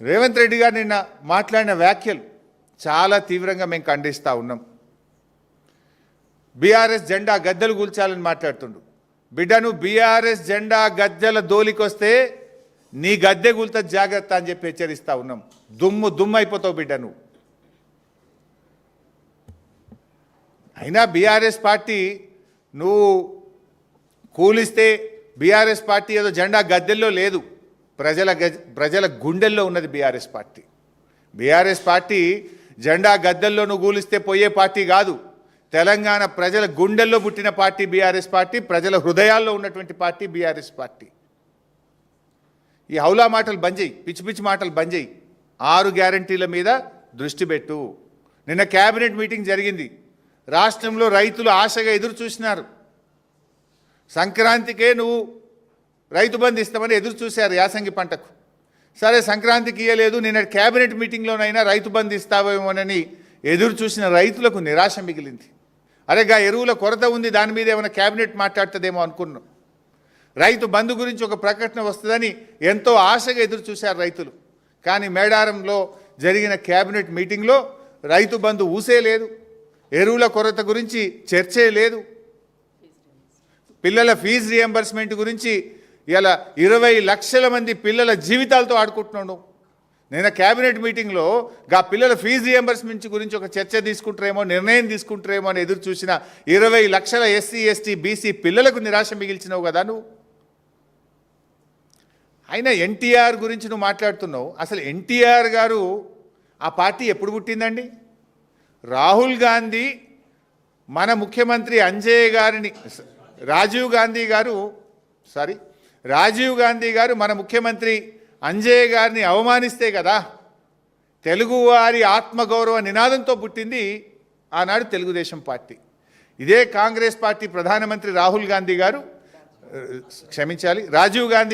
రేవంత్ రెడ్డి గారు నిన్న మాట్లాడిన వ్యాఖ్యలు చాలా తీవ్రంగా మేము ఖండిస్తూ ఉన్నాం. బీఆర్ఎస్ జెండా గద్దెలు కూల్చాలని మాట్లాడుతుండు. బిడ్డను బీఆర్ఎస్ జెండా గద్దెల దోలికొస్తే నీ గద్దె కూల్త జాగ్రత్త అని చెప్పి హెచ్చరిస్తూ ఉన్నాం. దుమ్ము అయిపోతావు బిడ్డ నువ్వు. అయినా బీఆర్ఎస్ పార్టీ నువ్వు కూలిస్తే బీఆర్ఎస్ పార్టీ ఏదో జెండా గద్దెల్లో లేదు, ప్రజల గుండెల్లో ఉన్నది బీఆర్ఎస్ పార్టీ. బీఆర్ఎస్ పార్టీ జెండా గద్దెల్లో నువ్వు కూలిస్తే పోయే పార్టీ కాదు. తెలంగాణ ప్రజల గుండెల్లో పుట్టిన పార్టీ బీఆర్ఎస్ పార్టీ, ప్రజల హృదయాల్లో ఉన్నటువంటి పార్టీ బీఆర్ఎస్ పార్టీ. ఈ హౌలా మాటలు బంద్ చేయి, పిచ్చి పిచ్చి మాటలు బంద్ చేయి. 6 గ్యారంటీల మీద దృష్టి పెట్టు. నిన్న క్యాబినెట్ మీటింగ్ జరిగింది. రాష్ట్రంలో రైతులు ఆశగా ఎదురు చూసినారు. సంక్రాంతికే నువ్వు రైతు బంధు ఇస్తామని ఎదురు చూశారు యాసంగి పంటకు. సరే సంక్రాంతికి ఇయ్యలేదు, నిన్న క్యాబినెట్ మీటింగ్లోనైనా రైతు బంధు ఇస్తావేమోనని ఎదురు చూసిన రైతులకు నిరాశ మిగిలింది. అరేగా ఎరువుల కొరత ఉంది, దాని మీద ఏమైనా క్యాబినెట్ మాట్లాడుతుందేమో అనుకున్నాం. రైతు బంధు గురించి ఒక ప్రకటన వస్తుందని ఎంతో ఆశగా ఎదురు చూశారు రైతులు. కానీ మేడారంలో జరిగిన క్యాబినెట్ మీటింగ్లో రైతు బంధు ఊసే లేదు, ఎరువుల కొరత గురించి చర్చే లేదు, పిల్లల ఫీజు రియంబర్స్మెంట్ గురించి ఇలా 20 లక్షల మంది పిల్లల జీవితాలతో ఆడుకుంటున్నాడు. నిన్న క్యాబినెట్ మీటింగ్లో గా పిల్లల ఫీజు రియంబర్స్మెంట్ గురించి ఒక చర్చ తీసుకుంటారేమో, నిర్ణయం తీసుకుంటారేమో అని ఎదురు చూసిన 20 లక్షల ఎస్సీ ఎస్టీ బీసీ పిల్లలకు నిరాశ మిగిల్చినావు కదా నువ్వు. అయినా ఎన్టీఆర్ గురించి నువ్వు మాట్లాడుతున్నావు. అసలు ఎన్టీఆర్ గారు ఆ పార్టీ ఎప్పుడు పుట్టిందండి? రాహుల్ గాంధీ మన ముఖ్యమంత్రి రాజీవ్ గాంధీ గారు మన ముఖ్యమంత్రి అంజయ్య గారిని అవమానిస్తే కదా తెలుగువారి ఆత్మగౌరవ నినాదంతో పుట్టింది ఆనాడు తెలుగుదేశం పార్టీ. ఇదే కాంగ్రెస్ పార్టీ ప్రధానమంత్రి రాజీవ్ గాంధీ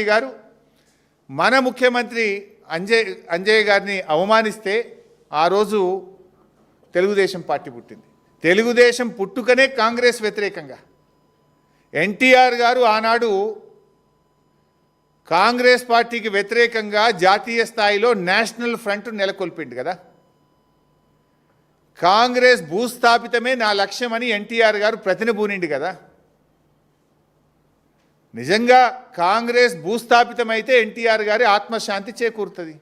గారు మన ముఖ్యమంత్రి అంజయ్య గారిని అవమానిస్తే ఆ రోజు తెలుగుదేశం పార్టీ పుట్టింది. తెలుగుదేశం పుట్టుకనే కాంగ్రెస్ వ్యతిరేకంగా. ఎన్టీఆర్ గారు ఆనాడు కాంగ్రెస్ పార్టీకి వ్యతిరేకంగా జాతీయ స్థాయిలో నేషనల్ ఫ్రంట్ నెలకొల్పిండు కదా. కాంగ్రెస్ భూస్థాపితమే నా లక్ష్యమని ఎన్టీఆర్ గారు ప్రతినబూనిండు కదా. నిజంగా కాంగ్రెస్ భూస్థాపితమైతే ఎన్టీఆర్ గారి ఆత్మశాంతి చేకూరుతుంది.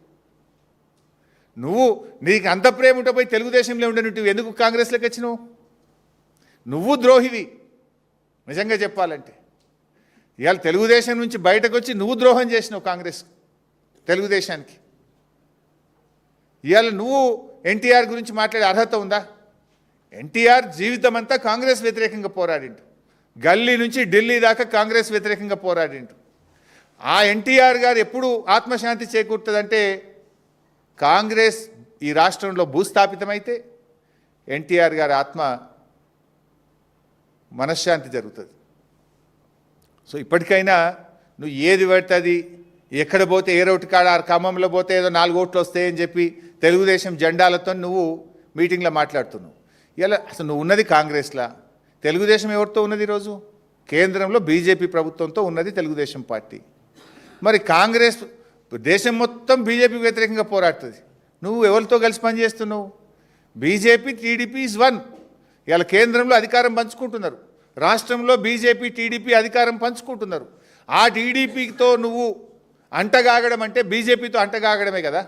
నీకు అంత ప్రేమ ఉంటే పోయి తెలుగుదేశంలో ఉండను, ఎందుకు కాంగ్రెస్లోకి వచ్చినావు? నువ్వు ద్రోహివి నిజంగా చెప్పాలంటే. ఇవాళ తెలుగుదేశం నుంచి బయటకు వచ్చి నువ్వు ద్రోహం చేసినావు తెలుగుదేశానికి. ఇవాళ నువ్వు ఎన్టీఆర్ గురించి మాట్లాడే అర్హత ఉందా? ఎన్టీఆర్ జీవితం అంతా కాంగ్రెస్ వ్యతిరేకంగా పోరాడిండు. గల్లీ నుంచి ఢిల్లీ దాకా కాంగ్రెస్ వ్యతిరేకంగా పోరాడిండు. ఆ ఎన్టీఆర్ గారు ఎప్పుడు ఆత్మశాంతి చేకూరుతుందంటే కాంగ్రెస్ ఈ రాష్ట్రంలో భూస్థాపితమైతే ఎన్టీఆర్ గారి మనశ్శాంతి జరుగుతుంది. సో ఇప్పటికైనా నువ్వు ఏది పడుతుంది, ఎక్కడ పోతే ఏ రోడ్డు కాడ ఖమ్మంలో పోతే ఏదో 4 ఓట్లు వస్తాయని చెప్పి తెలుగుదేశం జెండాలతో నువ్వు మీటింగ్లో మాట్లాడుతున్నావు. ఇలా అసలు నువ్వు ఉన్నది కాంగ్రెస్లా, తెలుగుదేశం ఎవరితో ఉన్నది? ఈరోజు కేంద్రంలో బీజేపీ ప్రభుత్వంతో ఉన్నది తెలుగుదేశం పార్టీ. మరి కాంగ్రెస్ దేశం మొత్తం బీజేపీ వ్యతిరేకంగా పోరాడుతుంది. నువ్వు ఎవరితో కలిసి పనిచేస్తున్నావు? BJP TDP is one. ఇలా కేంద్రంలో అధికారం పంచుకుంటున్నారు, రాష్ట్రంలో బీజేపీ టీడీపీ అధికారం పంచుకుంటున్నారు. ఆ టీడీపీతో నువ్వు అంటగాగడం అంటే బీజేపీతో అంటగాగడమే కదా,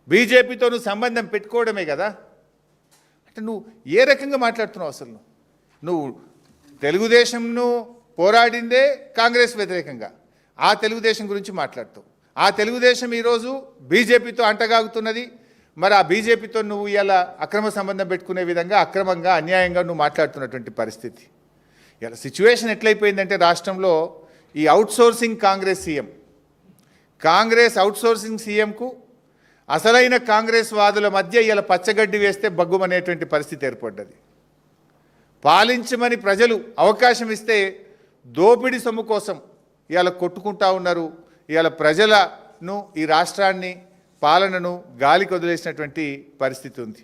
బీజేపీతో నువ్వు సంబంధం పెట్టుకోవడమే కదా. అంటే నువ్వు ఏ రకంగా మాట్లాడుతున్నావు? అసలు నువ్వు తెలుగుదేశంను పోరాడిందే కాంగ్రెస్ వ్యతిరేకంగా, ఆ తెలుగుదేశం గురించి మాట్లాడుతావు. ఆ తెలుగుదేశం ఈరోజు బీజేపీతో అంటగాగుతున్నది. మరి ఆ బీజేపీతో నువ్వు ఇలా అక్రమ సంబంధం పెట్టుకునే విధంగా అక్రమంగా అన్యాయంగా నువ్వు మాట్లాడుతున్నటువంటి పరిస్థితి. ఇలా సిచ్యువేషన్ ఎట్లయిపోయిందంటే రాష్ట్రంలో ఈ అవుట్సోర్సింగ్ కాంగ్రెస్ అవుట్సోర్సింగ్ సీఎంకు అసలైన కాంగ్రెస్ వాదుల మధ్య ఇలా పచ్చగడ్డి వేస్తే బగ్గుమనేటువంటి పరిస్థితి ఏర్పడ్డది. పాలించమని ప్రజలు అవకాశం ఇస్తే దోపిడీ సొమ్ము కోసం ఇవాళ కొట్టుకుంటా ఉన్నారు. ఇవాళ ప్రజలను, ఈ రాష్ట్రాన్ని, పాలనను గాలికి వదిలేసినటువంటి పరిస్థితి ఉంది.